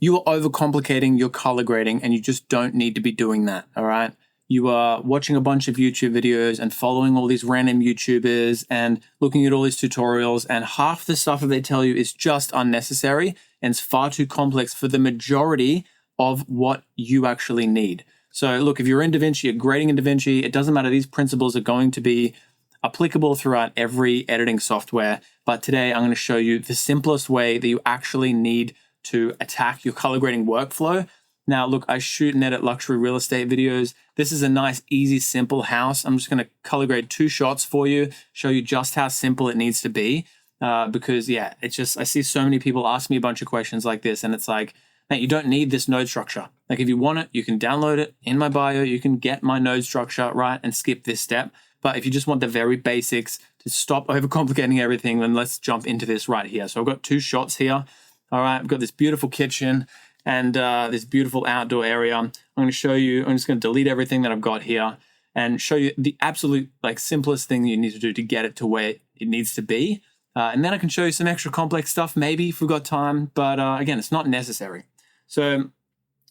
You are overcomplicating your color grading and you just don't need to be doing that, all right? You are watching a bunch of YouTube videos and following all these random YouTubers and looking at all these tutorials, and half the stuff that they tell you is just unnecessary and it's far too complex for the majority of what you actually need. So look, if you're in DaVinci, you're grading in DaVinci, it doesn't matter. These principles are going to be applicable throughout every editing software. But today I'm going to show you the simplest way that you actually need to attack your color grading workflow. Now, look, I shoot and edit luxury real estate videos. This is a nice, easy, simple house. I'm just going to color grade 2 shots for you, show you just how simple it needs to be. Because yeah, it's just, I see so many people ask me a bunch of questions like this, and it's like, man, you don't need this node structure. Like if you want it, you can download it in my bio, you can get my node structure, right, and skip this step. But if you just want the very basics to stop overcomplicating everything, then let's jump into this right here. So I've got 2 shots here. All right, I've got this beautiful kitchen and this beautiful outdoor area. I'm going to show you, I'm just going to delete everything that I've got here and show you the absolute simplest thing that you need to do to get it to where it needs to be. And then I can show you some extra complex stuff maybe if we've got time, but again, it's not necessary. So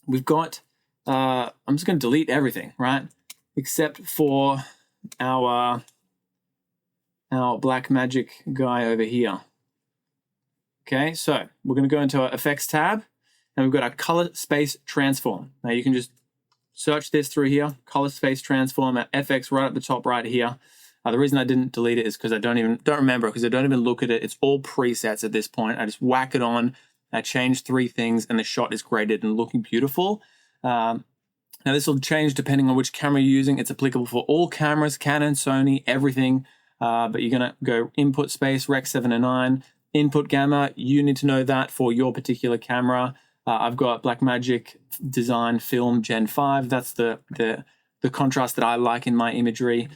we've got, I'm just going to delete everything, right? Except for our black magic guy over here. Okay, so we're going to go into our effects tab and we've got our color space transform. Now you can just search this through here, color space transform at FX right at the top right here. The reason I didn't delete it is because I don't remember, because I don't even look at it. It's all presets at this point. I just whack it on, I change 3 things and the shot is graded and looking beautiful. Now this will change depending on which camera you're using. It's applicable for all cameras, Canon, Sony, everything. But you're going to go input space, Rec 709. Input gamma, you need to know that for your particular camera. I've got Blackmagic Design Film Gen 5. That's the contrast that I like in my imagery.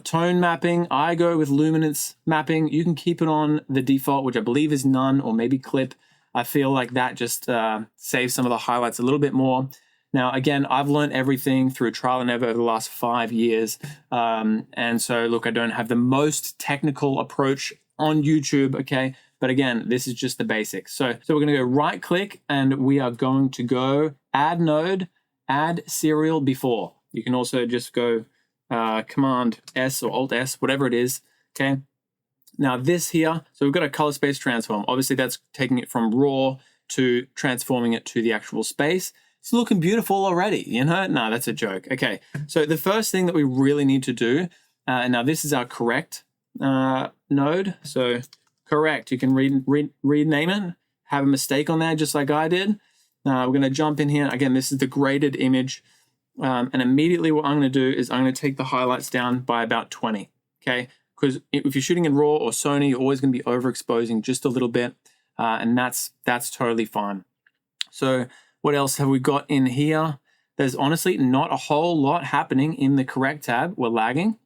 Tone mapping, I go with luminance mapping. You can keep it on the default, which I believe is none, or maybe clip. I feel like that just saves some of the highlights a little bit more. Now, again, I've learned everything through trial and error over the last 5 years. And so, look, I don't have the most technical approach on YouTube, okay? But again, this is just the basics. So we're going to go right click and we are going to go add node, add serial before. You can also just go Command S or Alt S, whatever it is, okay? Now this here, so we've got a color space transform. Obviously that's taking it from raw to transforming it to the actual space. It's looking beautiful already, you know? No, that's a joke. Okay, so the first thing that we really need to do, now this is our correct node. So correct, you can rename it, have a mistake on there just like I did. We're going to jump in here. Again, this is the graded image. And immediately what I'm going to do is I'm going to take the highlights down by about 20, okay? Because if you're shooting in RAW or Sony, you're always going to be overexposing just a little bit, and that's totally fine. So what else have we got in here? There's honestly not a whole lot happening in the correct tab. We're lagging.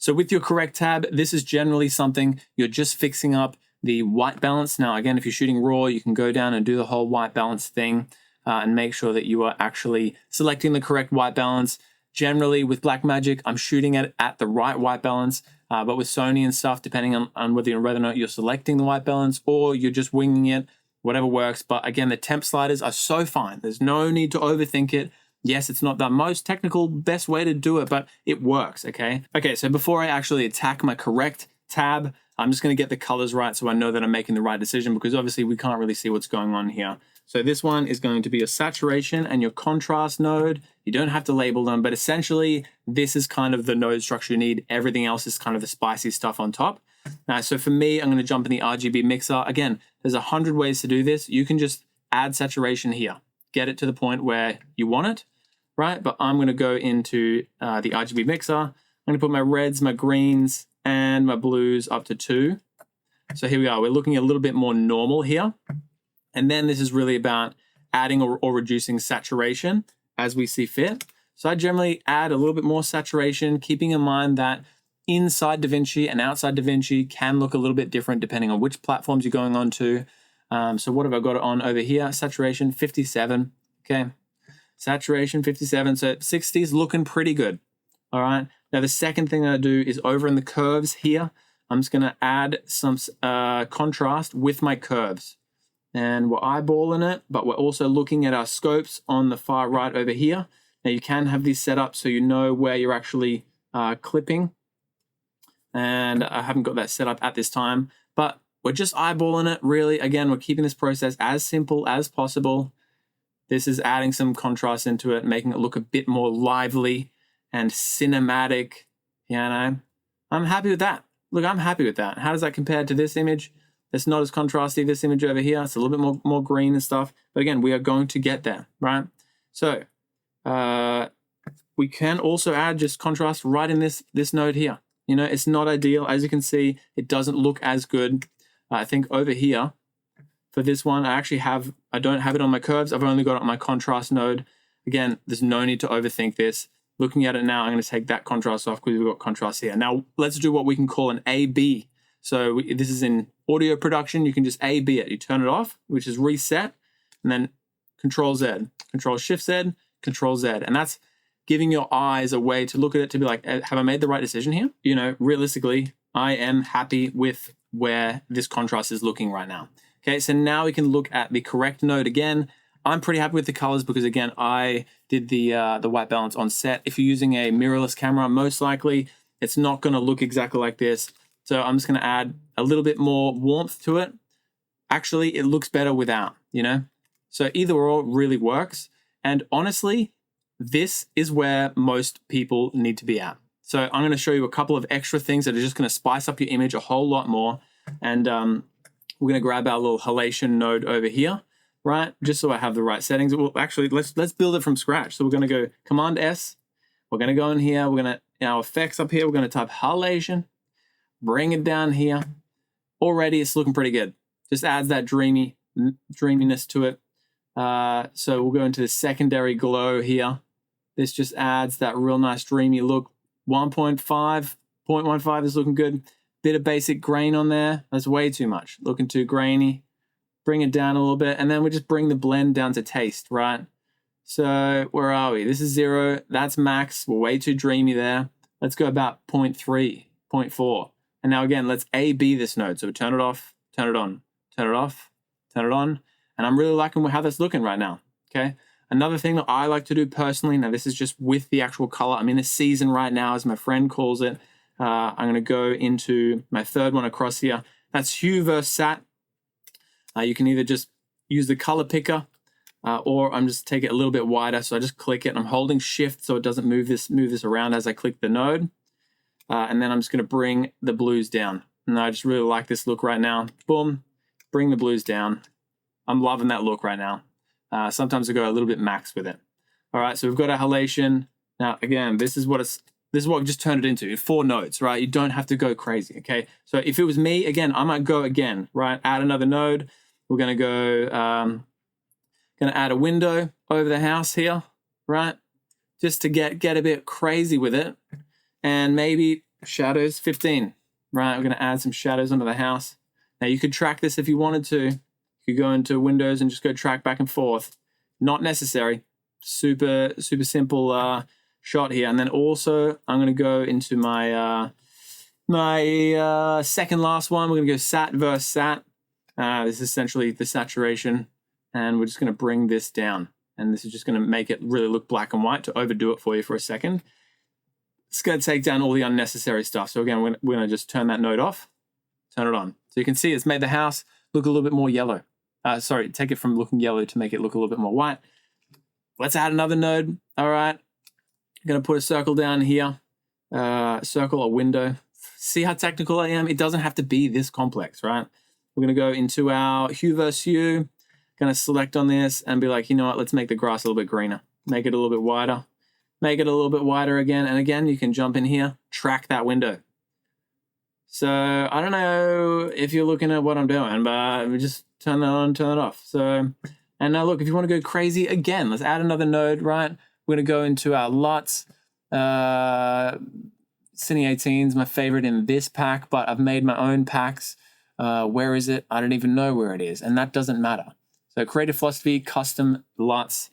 So with your correct tab, this is generally something you're just fixing up the white balance. Now, again, if you're shooting RAW, you can go down and do the whole white balance thing and make sure that you are actually selecting the correct white balance. Generally, with Blackmagic, I'm shooting at the right white balance, but with Sony and stuff, depending on whether or not you're selecting the white balance or you're just winging it, whatever works. But again, the temp sliders are so fine. There's no need to overthink it. Yes, it's not the most technical, best way to do it, but it works, okay? Okay, so before I actually attack my correct tab, I'm just gonna get the colors right so I know that I'm making the right decision, because obviously we can't really see what's going on here. So this one is going to be your saturation and your contrast node. You don't have to label them, but essentially this is kind of the node structure you need. Everything else is kind of the spicy stuff on top. So for me, I'm gonna jump in the RGB mixer. Again, there's 100 ways to do this. You can just add saturation here. Get it to the point where you want it, right? But I'm going to go into the RGB mixer. I'm going to put my reds, my greens, and my blues up to 2. So here we are. We're looking a little bit more normal here. And then this is really about adding or reducing saturation as we see fit. So I generally add a little bit more saturation, keeping in mind that inside DaVinci and outside DaVinci can look a little bit different depending on which platforms you're going on to. So what have I got it on over here? Saturation 57, okay. Saturation 57, so 60 is looking pretty good, all right. Now the second thing I do is over in the curves here, I'm just gonna add some contrast with my curves, and we're eyeballing it, but we're also looking at our scopes on the far right over here. Now you can have these set up so you know where you're actually clipping, and I haven't got that set up at this time, but we're just eyeballing it really. Again, we're keeping this process as simple as possible. This is adding some contrast into it, making it look a bit more lively and cinematic. You know, I'm happy with that. Look, I'm happy with that. How does that compare to this image? It's not as contrasty, this image over here. It's a little bit more green and stuff. But again, we are going to get there, right? So we can also add just contrast right in this node here. You know, it's not ideal. As you can see, it doesn't look as good. I think over here, for this one, I don't have it on my curves. I've only got it on my contrast node. Again, there's no need to overthink this. Looking at it now, I'm going to take that contrast off because we've got contrast here. Now, let's do what we can call an A-B. So this is in audio production. You can just A-B it. You turn it off, which is reset, and then Control-Z, Control-Shift-Z, Control-Z. And that's giving your eyes a way to look at it to be like, have I made the right decision here? You know, realistically, I am happy with where this contrast is looking right now. Okay, so now we can look at the correct node again. I'm pretty happy with the colors because, again, I did the white balance on set. If you're using a mirrorless camera, most likely it's not going to look exactly like this. So I'm just going to add a little bit more warmth to it. Actually, it looks better without, you know? So either or really works. And honestly, this is where most people need to be at. So I'm going to show you a couple of extra things that are just going to spice up your image a whole lot more. And we're going to grab our little halation node over here, right? Just so I have the right settings. Well, actually, let's build it from scratch. So we're going to go Command S. We're going to go in here. We're going to, in our effects up here, we're going to type halation, bring it down here. Already, it's looking pretty good. Just adds that dreaminess to it. So we'll go into the secondary glow here. This just adds that real nice dreamy look. 0.15 is looking good. Bit of basic grain on there. That's way too much. Looking too grainy. Bring it down a little bit. And then we just bring the blend down to taste, right? So where are we? This is 0. That's max. We're way too dreamy there. Let's go about 0.3, 0.4. And now again, let's A-B this node. So turn it off, turn it on, turn it off, turn it on. And I'm really liking how that's looking right now, okay? Another thing that I like to do personally, now this is just with the actual color. I'm in a season right now, as my friend calls it. I'm going to go into my third one across here. That's hue versus sat. You can either just use the color picker or I'm just take it a little bit wider. So I just click it. I'm holding shift so it doesn't move this around as I click the node. And then I'm just going to bring the blues down. And I just really like this look right now. Boom, bring the blues down. I'm loving that look right now. Sometimes I go a little bit max with it. All right, so we've got our halation. Now, again, this is what we just turned it into, 4 nodes, right? You don't have to go crazy, okay? So if it was me, again, I might go again, right? Add another node. We're gonna go, gonna add a window over the house here, right? Just to get a bit crazy with it. And maybe shadows 15, right? We're gonna add some shadows onto the house. Now you could track this if you wanted to. You go into Windows and just go track back and forth. Not necessary. Super simple shot here. And then also I'm going to go into my second last one. We're going to go sat versus sat. This is essentially the saturation, and we're just going to bring this down. And this is just going to make it really look black and white to overdo it for you for a second. It's going to take down all the unnecessary stuff. So again, we're going to just turn that node off, turn it on. So you can see it's made the house look a little bit more yellow. Sorry, take it from looking yellow to make it look a little bit more white. Let's add another node. All right. I'm going to put a circle down here. Circle or window. See how technical I am? It doesn't have to be this complex, right? We're going to go into our hue versus hue. Going to select on this and be like, you know what? Let's make the grass a little bit greener. Make it a little bit wider. Make it a little bit wider again. And again, you can jump in here, track that window. So I don't know if you're looking at what I'm doing, but we just turn that on, turn it off. So, and now look, if you want to go crazy again, let's add another node, right? We're going to go into our LUTs. Cine 18 is my favorite in this pack, but I've made my own packs. Where is it? I don't even know where it is, and that doesn't matter. So Creative Philosophy, custom LUTs.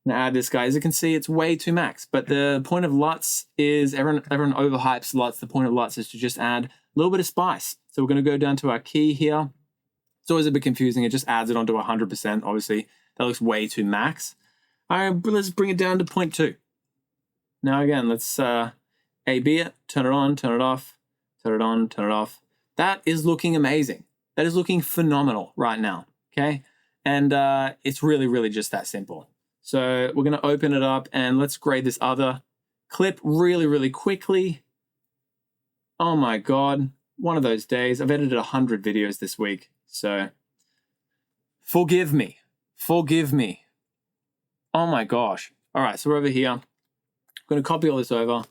I'm going to add this guy. As you can see, it's way too max, but the point of LUTs is everyone overhypes LUTs. The point of LUTs is to just add a little bit of spice. So we're going to go down to our key here. It's always a bit confusing. It just adds it onto 100%. Obviously, that looks way too max. All right, but let's bring it down to 0.2. Now again, let's A/B it, turn it on, turn it off, turn it on, turn it off. That is looking amazing. That is looking phenomenal right now, okay? And it's really, really just that simple. So we're gonna open it up and let's grade this other clip really, really quickly. Oh my God, one of those days. I've edited 100 videos this week, so forgive me, forgive me. Oh my gosh. All right, so we're over here. I'm gonna copy all this over,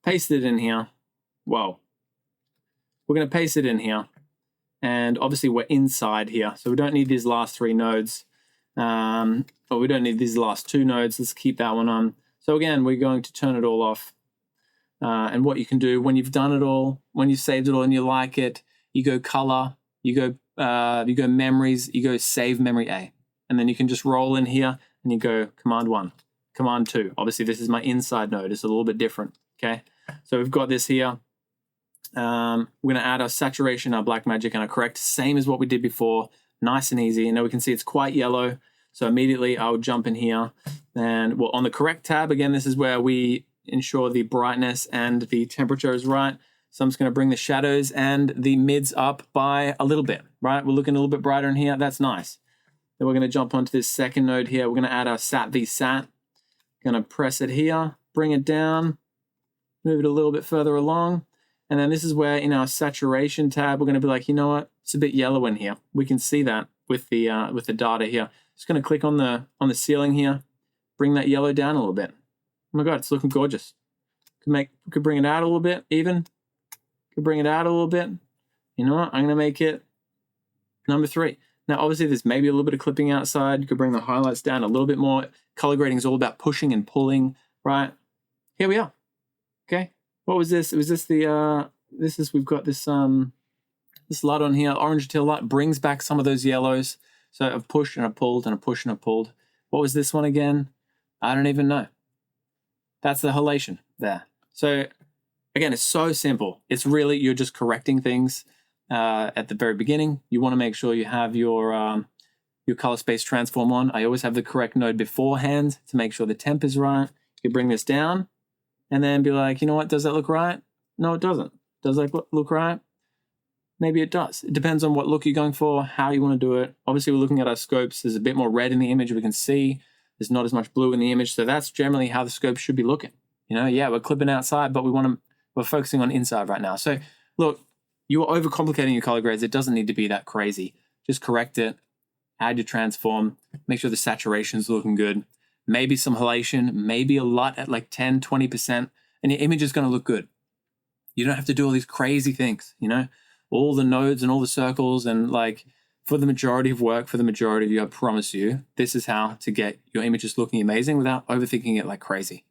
paste it in here. Whoa. We're gonna paste it in here. And obviously we're inside here, so we don't need these last 3 nodes. But we don't need these last 2 nodes. Let's keep that one on. So again, we're going to turn it all off. And what you can do when you've done it all, when you've saved it all and you like it, you go color, you go memories, you go save memory A. And then you can just roll in here and you go command 1, command 2. Obviously this is my inside node. It's a little bit different, okay? So we've got this here. We're gonna add our saturation, our black magic, and our correct, same as what we did before, nice and easy. And now we can see it's quite yellow. So immediately I'll jump in here and well, on the correct tab, again, this is where we ensure the brightness and the temperature is right. So I'm just gonna bring the shadows and the mids up by a little bit, right? We're looking a little bit brighter in here, that's nice. Then we're gonna jump onto this second node here. We're gonna add our sat v sat. Gonna press it here, bring it down, move it a little bit further along. And then this is where in our saturation tab, we're going to be like, you know what? It's a bit yellow in here. We can see that with the data here. Just going to click on the ceiling here, bring that yellow down a little bit. Oh my God, it's looking gorgeous. Could bring it out a little bit even. Could bring it out a little bit. You know what? I'm going to make it number 3. Now, obviously, there's maybe a little bit of clipping outside. You could bring the highlights down a little bit more. Color grading is all about pushing and pulling, right? Here we are. Okay. What was this? Was this the, we've got this light on here, orange teal light, brings back some of those yellows. So I've pushed and I've pulled and I've pushed and I've pulled. What was this one again? I don't even know. That's the halation there. So again, it's so simple. It's really, you're just correcting things at the very beginning. You want to make sure you have your color space transform on. I always have the correct node beforehand to make sure the temp is right. You bring this down. And then be like, you know what, does that look right? No, it doesn't. Does that look right? Maybe it does. It depends on what look you're going for, how you want to do it. Obviously, we're looking at our scopes. There's a bit more red in the image we can see. There's not as much blue in the image. So that's generally how the scope should be looking. You know, yeah, we're clipping outside, but we're focusing on inside right now. So look, you are overcomplicating your color grades. It doesn't need to be that crazy. Just correct it, add your transform, make sure the saturation's looking good. Maybe some halation, maybe a LUT at like 10, 20%, and your image is going to look good. You don't have to do all these crazy things, you know, all the nodes and all the circles. And like for the majority of work, for the majority of you, I promise you, this is how to get your images looking amazing without overthinking it like crazy.